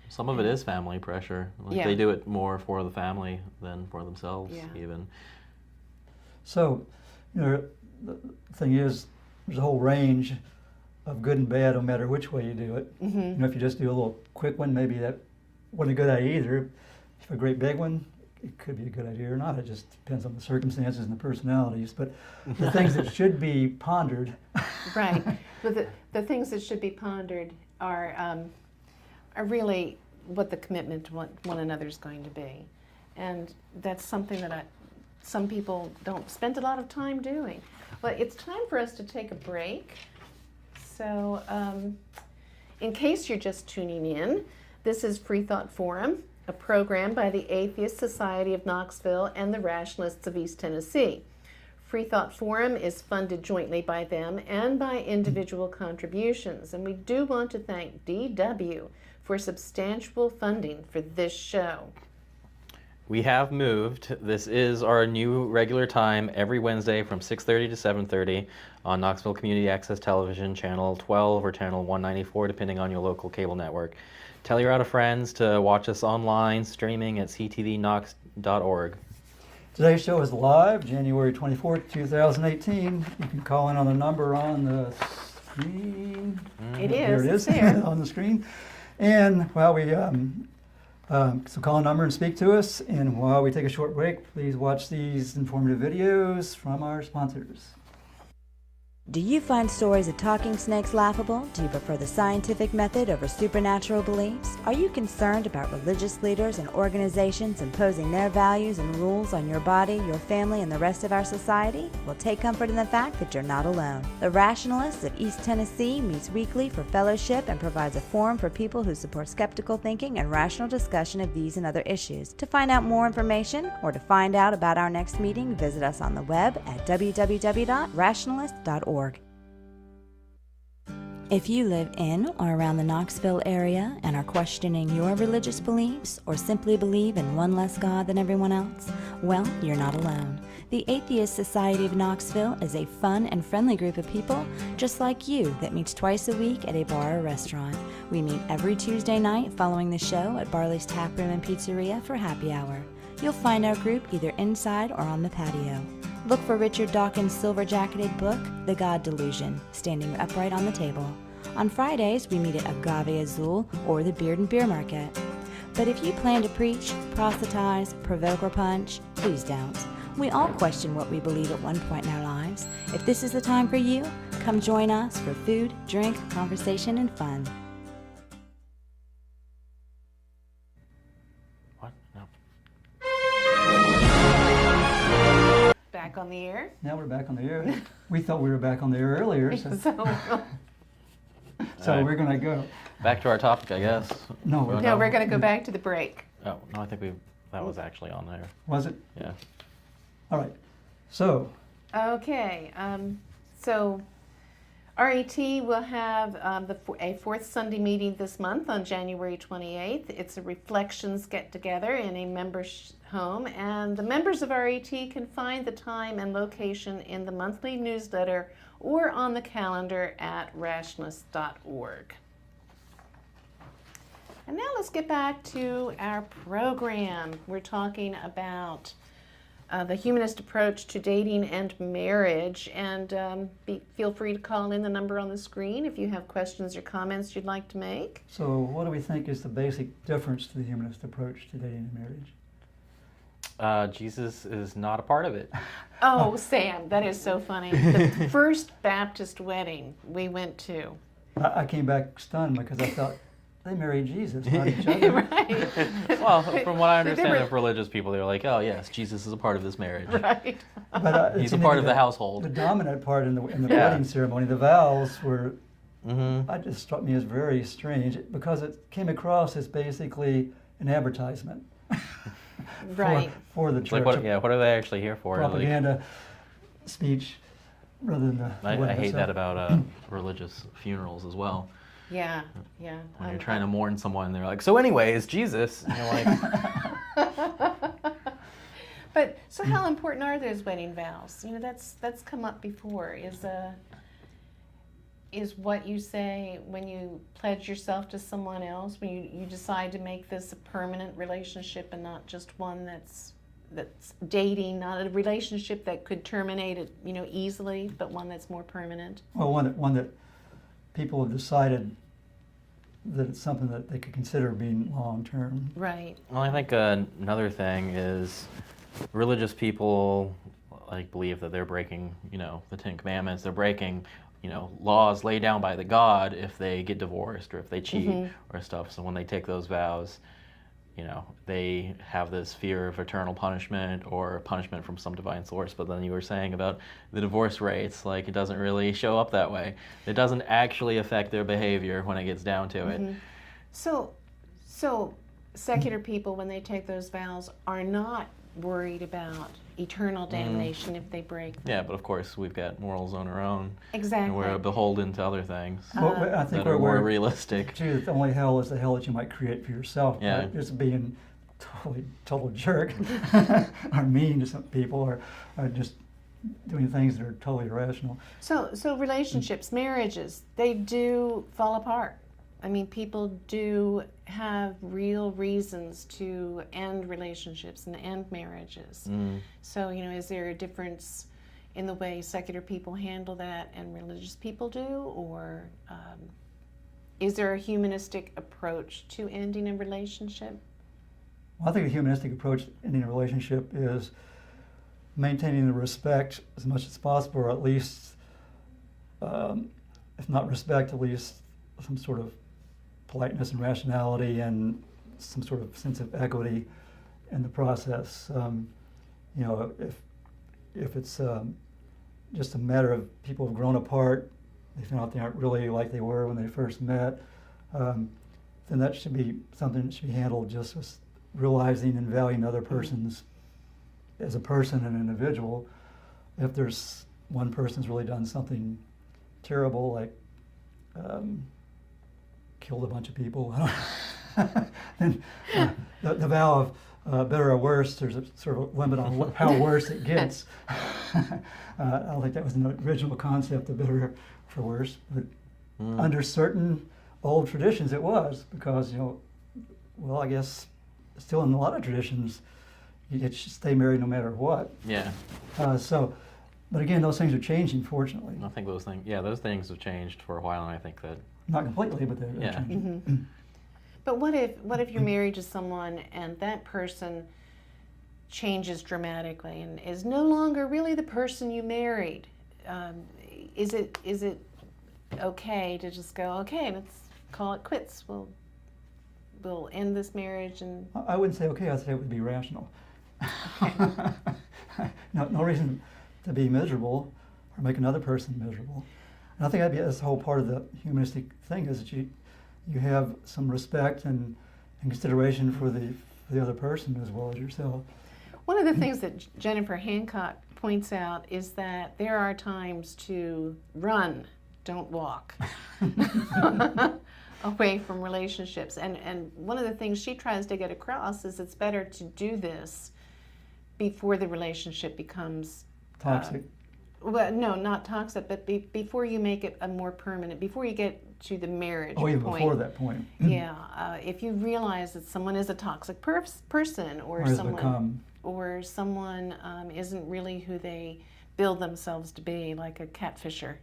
Some of it is family pressure. They do it more for the family than for themselves, even. So, the thing is, there's a whole range of good and bad, no matter which way you do it. If you just do a little quick one, maybe that wasn't a good idea either. If a great big one, it could be a good idea or not. It just depends on the circumstances and the personalities. But the things that should be pondered. Right. But the things that should be pondered are really what the commitment to one another is going to be. And that's something that some people don't spend a lot of time doing. Well, it's time for us to take a break. So, in case you're just tuning in, this is Freethought Forum, a program by the Atheist Society of Knoxville and the Rationalists of East Tennessee. Freethought Forum is funded jointly by them and by individual contributions, and we do want to thank DW for substantial funding for this show. We have moved. This is our new regular time every Wednesday from 6:30 to 7:30 on Knoxville Community Access Television, Channel 12 or Channel 194, depending on your local cable network. Tell your other friends to watch us online, streaming at ctvknox.org. Today's show is live, January 24th, 2018. You can call in on the number on the screen. It There is. it It's is there. on the screen. And while we so call a number and speak to us. And while we take a short break, please watch these informative videos from our sponsors. Do you find stories of talking snakes laughable? Do you prefer the scientific method over supernatural beliefs? Are you concerned about religious leaders and organizations imposing their values and rules on your body, your family, and the rest of our society? Well, take comfort in the fact that you're not alone. The Rationalists of East Tennessee meets weekly for fellowship and provides a forum for people who support skeptical thinking and rational discussion of these and other issues. To find out more information or to find out about our next meeting, visit us on the web at www.rationalist.org. If you live in or around the Knoxville area and are questioning your religious beliefs or simply believe in one less God than everyone else, well, you're not alone. The Atheist Society of Knoxville is a fun and friendly group of people just like you that meets twice a week at a bar or restaurant. We meet every Tuesday night following the show at Barley's Tap Room and Pizzeria for happy hour. You'll find our group either inside or on the patio. Look for Richard Dawkins' silver-jacketed book, The God Delusion, standing upright on the table. On Fridays, we meet at Agave Azul or the Beard and Beer Market. But if you plan to preach, proselytize, provoke, or punch, please don't. We all question what we believe at one point in our lives. If this is the time for you, come join us for food, drink, conversation, and fun. What? No. Back on the air. Now we're back on the air. We thought we were back on the air earlier, so Alright. we're going to go. Back to our topic, I guess. No, Or No, we're going to go back to the break. Oh, no, I think that was actually on there. Was it? Yeah. All right. So, Okay, so RET will have a fourth Sunday meeting this month on January 28th. It's a reflections get-together in a member's home, and the members of RET can find the time and location in the monthly newsletter or on the calendar at rationalist.org. And now let's get back to our program. We're talking about the humanist approach to dating and marriage, and feel free to call in the number on the screen if you have questions or comments you'd like to make. so what do we think is the basic difference to the humanist approach to dating and marriage? Jesus is not a part of it. Oh, Sam, that is so funny. The first Baptist wedding we went to. I came back stunned because I thought they married Jesus, not each other. Right, Well, from what I They understand were- of religious people, they're like, oh yes, Jesus is a part of this marriage. right. But He's a seemed to part be of the household. The dominant part in the Yeah. wedding ceremony, the vows were, Mm-hmm. it just struck me as very strange because it came across as basically an advertisement Right. for the It's church. like, what are they actually here for? Like, Propaganda speech rather than the I wedding hate that itself. about religious funerals as well. Yeah, yeah. When you're trying to mourn someone, they're like, so anyways, Jesus. And you're like, But so how important are those wedding vows? You know, that's come up before. Is what you say when you pledge yourself to someone else, when you decide to make this a permanent relationship and not just one that's dating, not a relationship that could terminate it, easily, but one that's more permanent. Well, one that people have decided that it's something that they could consider being long term. Right. well, I think another thing is religious people believe that they're breaking, the Ten Commandments. They're breaking, laws laid down by the God if they get divorced or if they cheat or stuff. So when they take those vows, they have this fear of eternal punishment or punishment from some divine source. But then you were saying about the divorce rates, like it doesn't really show up that way. It doesn't actually affect their behavior when it gets down to it. So secular people, when they take those vows, are not worried about eternal damnation if they break them. Yeah, but of course we've got morals on our own. Exactly. And we're beholden to other things Well, I think that are more we're realistic. too, the only hell is the hell that you might create for yourself. Yeah. Right? Just being total jerk or mean to some people or just doing things that are totally irrational. So relationships, marriages, they do fall apart. I mean, people do have real reasons to end relationships and end marriages. So, is there a difference in the way secular people handle that and religious people do? Or is there a humanistic approach to ending a relationship? Well, I think a humanistic approach to ending a relationship is maintaining the respect as much as possible, or at least, if not respect, at least some sort of politeness and rationality and some sort of sense of equity in the process. If it's just a matter of people have grown apart, they found out they aren't really like they were when they first met, then that should be something that should be handled just with realizing and valuing other persons as a person and an individual. If there's one person's really done something terrible, like killed a bunch of people, then the vow of better or worse, there's a sort of limit on how worse it gets. I don't think that was an original concept of better for worse, but under certain old traditions it was, because, I guess still in a lot of traditions, you should stay married no matter what. Yeah. But again, those things are changing, fortunately. I think those things have changed for a while, and I think that Not completely, but they're changing. But what if you're married to someone and that person changes dramatically and is no longer really the person you married? Is it okay to just go, okay, let's call it quits? We'll end this marriage and. I wouldn't say okay. I'd say it would be rational. No reason to be miserable or make another person miserable. And I think that's the whole part of the humanistic thing, is that you have some respect and consideration for the other person as well as yourself. One of the things that Jennifer Hancock points out is that there are times to run, don't walk, away from relationships. And one of the things she tries to get across is it's better to do this before the relationship becomes Toxic. Well, no, not toxic, but before you make it a more permanent, before you get to the marriage point. Even before that point. Yeah, if you realize that someone is a toxic person, or someone isn't really who they build themselves to be, like a catfisher,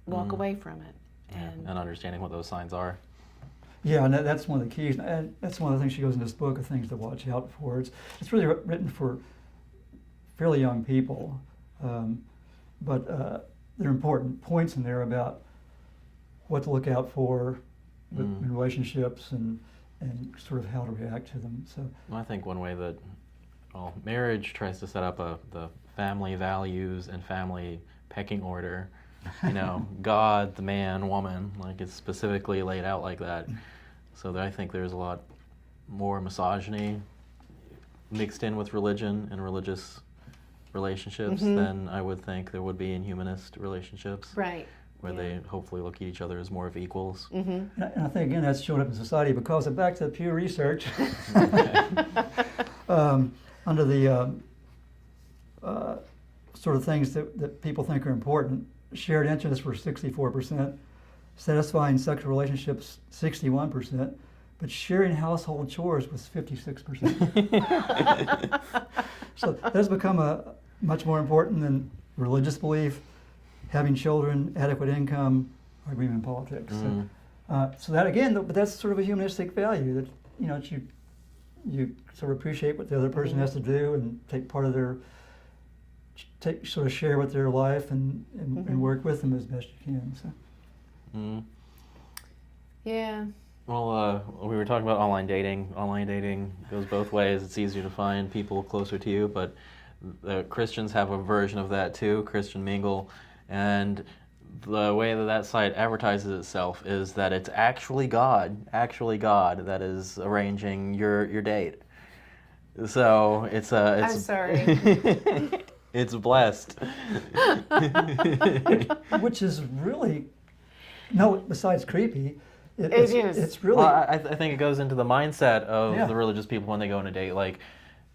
walk away from it. And understanding what those signs are. Yeah, and that's one of the keys. And that's one of the things she goes in this book of things to watch out for. It's really written for fairly young people, but there are important points in there about what to look out for in relationships and sort of how to react to them. So I think one way that marriage tries to set up the family values and family pecking order. God, the man, woman, like it's specifically laid out like that. So I think there's a lot more misogyny mixed in with religion and religious relationships than I would think there would be in humanist relationships. Right. Where they hopefully look at each other as more of equals. And I think, again, that's showing up in society because back to the Pew Research, under the sort of things that people think are important, shared interests were 64%, satisfying sexual relationships 61%, but sharing household chores was 56%. So that's become much more important than religious belief, having children, adequate income, or agreement in politics. So that again, but that's sort of a humanistic value that you sort of appreciate what the other person has to do and take part of their, sort of share with their life and work with them as best you can. So. Yeah, Well, we were talking about online dating. Online dating goes both ways. It's easier to find people closer to you, but the Christians have a version of that too, Christian Mingle, and the way that that site advertises itself is that it's actually God that is arranging your date. So it's I'm sorry. it's blessed. Which is really, no, besides creepy, It is. It's really. Well, I think it goes into the mindset of Yeah. the religious people when they go on a date, like,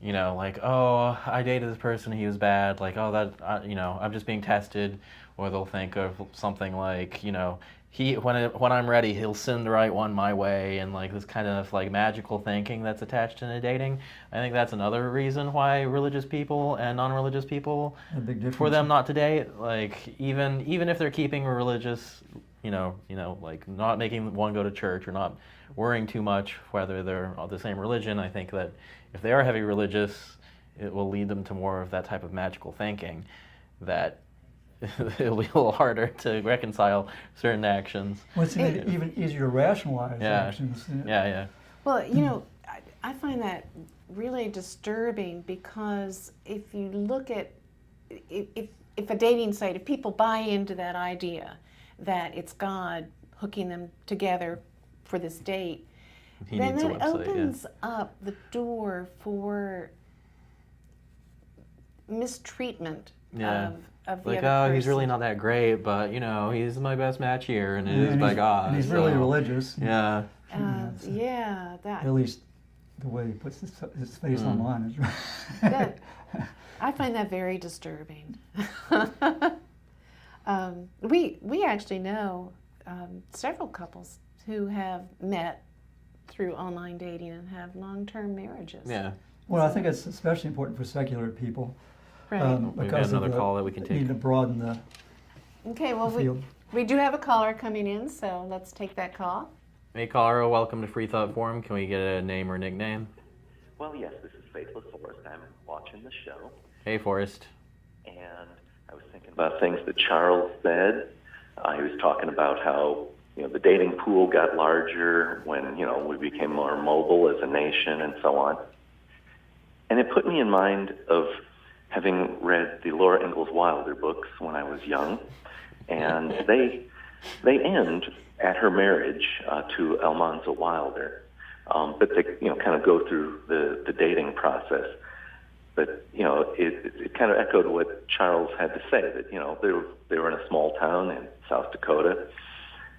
you know, like, oh, I dated this person, he was bad, like, oh, I'm just being tested, or they'll think of something like, you know, when I'm ready, he'll send the right one my way, and like this kind of like magical thinking that's attached into dating. I think that's another reason why religious people and non-religious people, A big difference. for them not to date, like even if they're keeping religious, you know, like not making one go to church or not worrying too much whether they're of the same religion. I think that if they are heavy religious, it will lead them to more of that type of magical thinking that it'll be a little harder to reconcile certain actions. Well, it's even easier to rationalize Yeah. actions. Yeah. Well, you know, I find that really disturbing because if you look at, if a dating site, if people buy into that idea that it's God hooking them together for this date, He then needs a that website, opens up the door for mistreatment Yeah. of the Like, other oh, he's really person. not that great, but you know, he's my best match here, and it Yeah, is and by he's- God. And he's really so- religious. Yeah. Yeah, that. At least the way he puts his face online is right. That, I find that very disturbing. We actually know several couples who have met through online dating and have long-term marriages. Yeah. Well, I think it's especially important for secular people. Right. We've got Because of another the call that we can take. need to broaden the Okay, well, field. we do have a caller coming in, so let's take that call. Hey, caller, welcome to Freethought Forum. Can we get a name or nickname? Well, yes, this is Faithless Forrest. I'm watching the show, Hey, Forrest. and I was thinking about things that Charles said. He was talking about how, you know, the dating pool got larger when, you know, we became more mobile as a nation and so on. And it put me in mind of having read the Laura Ingalls Wilder books when I was young, and they end at her marriage to Almanza Wilder. But they, you know, kind of go through the dating process. But, you know, it kind of echoed what Charles had to say, that, you know, they were in a small town in South Dakota,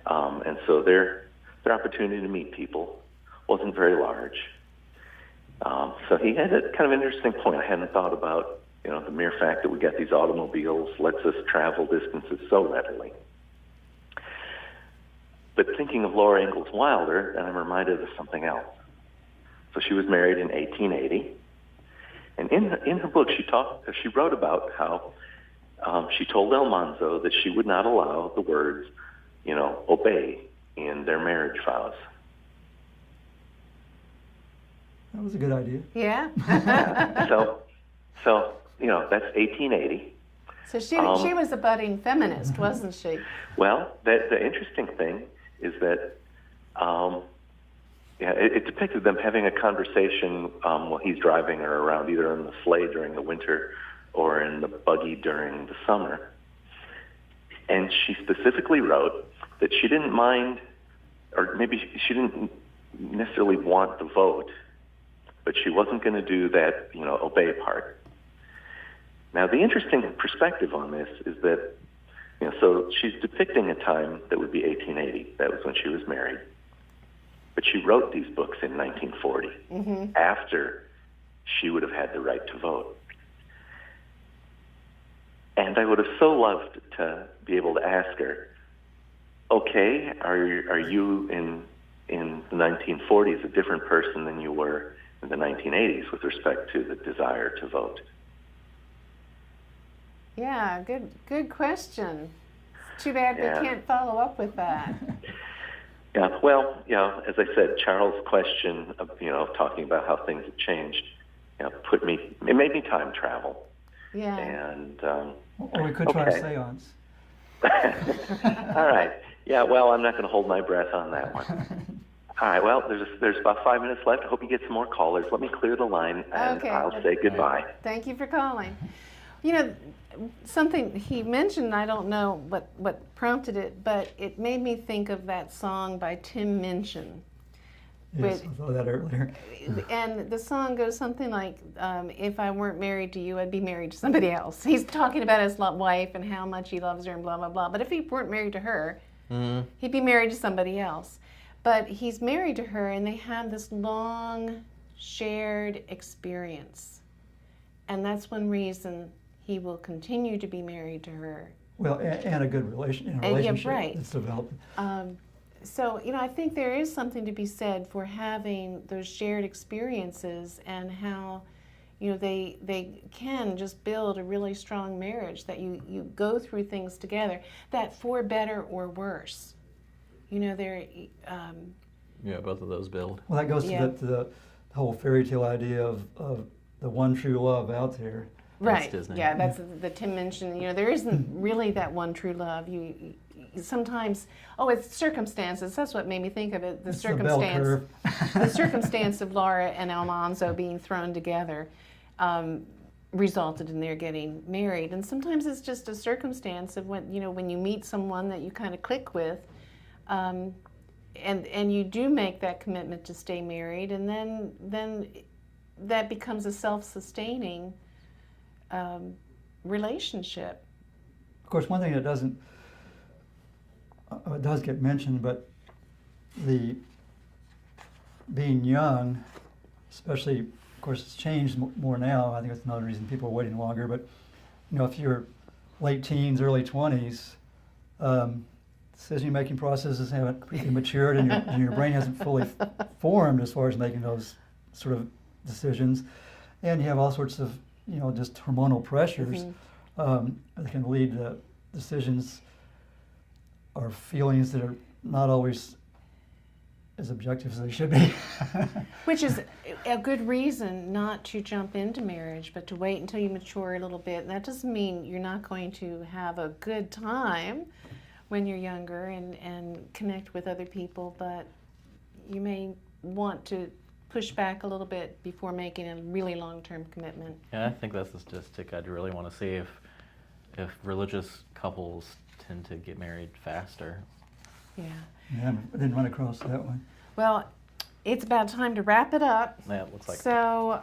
and so their opportunity to meet people wasn't very large. So he had a kind of interesting point. I hadn't thought about, you know, the mere fact that we got these automobiles lets us travel distances so readily. But thinking of Laura Ingalls Wilder, then I'm reminded of something else. So she was married in 1880, and in her book she wrote about how she told Almanzo that she would not allow the words, you know, obey in their marriage vows. That was a good idea. Yeah. So you know, that's 1880. So she was a budding feminist, wasn't she? Well, the interesting thing is that it depicted them having a conversation while he's driving her around, either in the sleigh during the winter or in the buggy during the summer. And she specifically wrote that she didn't mind, or maybe she didn't necessarily want the vote, but she wasn't going to do that, you know, obey part. Now, the interesting perspective on this is that, you know, so she's depicting a time that would be 1880. That was when she was married. But she wrote these books in 1940, after she would have had the right to vote. And I would have so loved to be able to ask her, okay, are you in the 1940s a different person than you were in the 1980s with respect to the desire to vote? Yeah, good question. It's too bad Yeah. we can't follow up with that. Yeah, well, you know, as I said, Charles' question of, you know, talking about how things have changed, you know, it made me time travel. Yeah. And, Or we could try a Okay. seance. all right. Yeah, well, I'm not going to hold my breath on that one. All right, well, there's about 5 minutes left. I hope you get some more callers. Let me clear the line, and Okay. I'll say goodbye. Thank you for calling. You know, something he mentioned, I don't know what prompted it, but it made me think of that song by Tim Minchin. Yes, I thought that earlier. And the song goes something like, if I weren't married to you, I'd be married to somebody else. He's talking about his wife and how much he loves her and blah, blah, blah. But if he weren't married to her, he'd be married to somebody else. But he's married to her, and they have this long shared experience. And that's one reason he will continue to be married to her. Well, and a good relationship right. that's developed. So, you know, I think there is something to be said for having those shared experiences and how, you know, they can just build a really strong marriage, that you go through things together, that for better or worse. You know, they're... Yeah, both of those build. Well, that goes Yeah. to the whole fairy tale idea of the one true love out there. Right. Disney. Yeah, that's the Tim mentioned. You know, there isn't really that one true love. You sometimes, it's circumstances. That's what made me think of it. The It's the bell circumstance, curve. the circumstance of Laura and Almanzo being thrown together resulted in their getting married. And sometimes it's just a circumstance of when you meet someone that you kind of click with, and you do make that commitment to stay married, and then that becomes a self-sustaining relationship. Of course, one thing that it does get mentioned, but the being young, especially, of course, it's changed more now. I think that's another reason people are waiting longer. But you know, if you're late teens, early 20s, decision-making processes haven't completely matured, and your brain hasn't fully formed as far as making those sort of decisions, and you have all sorts of just hormonal pressures that can lead to decisions or feelings that are not always as objective as they should be. Which is a good reason not to jump into marriage, but to wait until you mature a little bit. And that doesn't mean you're not going to have a good time when you're younger and connect with other people, but you may want to push back a little bit before making a really long-term commitment. Yeah, I think that's the statistic I'd really want to see, if religious couples tend to get married faster. Yeah. Yeah, I didn't run across that one. Well, it's about time to wrap it up. Yeah, it looks like. So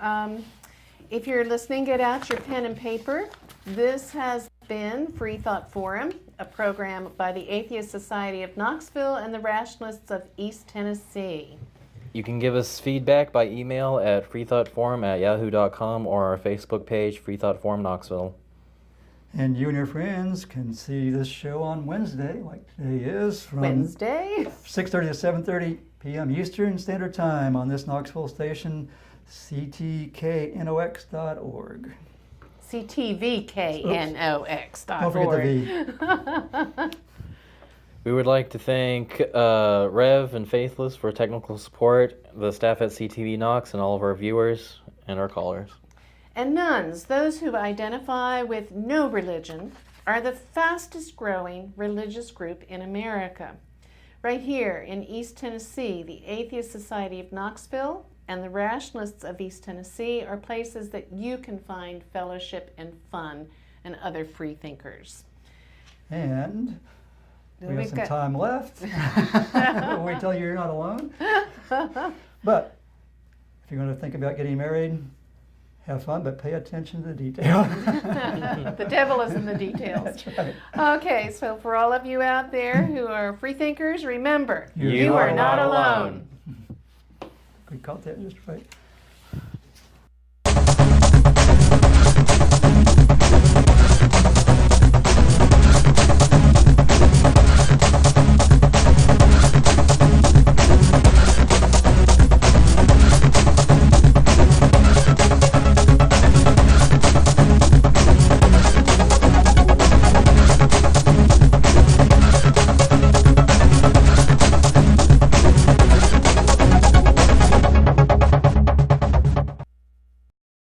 if you're listening, get out your pen and paper. This has been Freethought Forum, a program by the Atheist Society of Knoxville and the Rationalists of East Tennessee. You can give us feedback by email at freethoughtforum@yahoo.com or our Facebook page, Freethought Forum Knoxville. And you and your friends can see this show on Wednesday, like today is, from Wednesday? 6:30 to 7:30 p.m. Eastern Standard Time on this Knoxville station, ctknox.org. ctvknox.org. Don't forget the V. We would like to thank Rev and Faithless for technical support, the staff at CTV Knox, and all of our viewers and our callers. And nuns, those who identify with no religion, are the fastest growing religious group in America. Right here in East Tennessee, the Atheist Society of Knoxville and the Rationalists of East Tennessee are places that you can find fellowship and fun and other free thinkers. And we have We've some got- time left. We'll wait till you're not alone. But if you're going to think about getting married, have fun, but pay attention to the detail. The devil is in the details. That's right. Okay, so for all of you out there who are free thinkers, remember, You you are not alone. We caught that just right.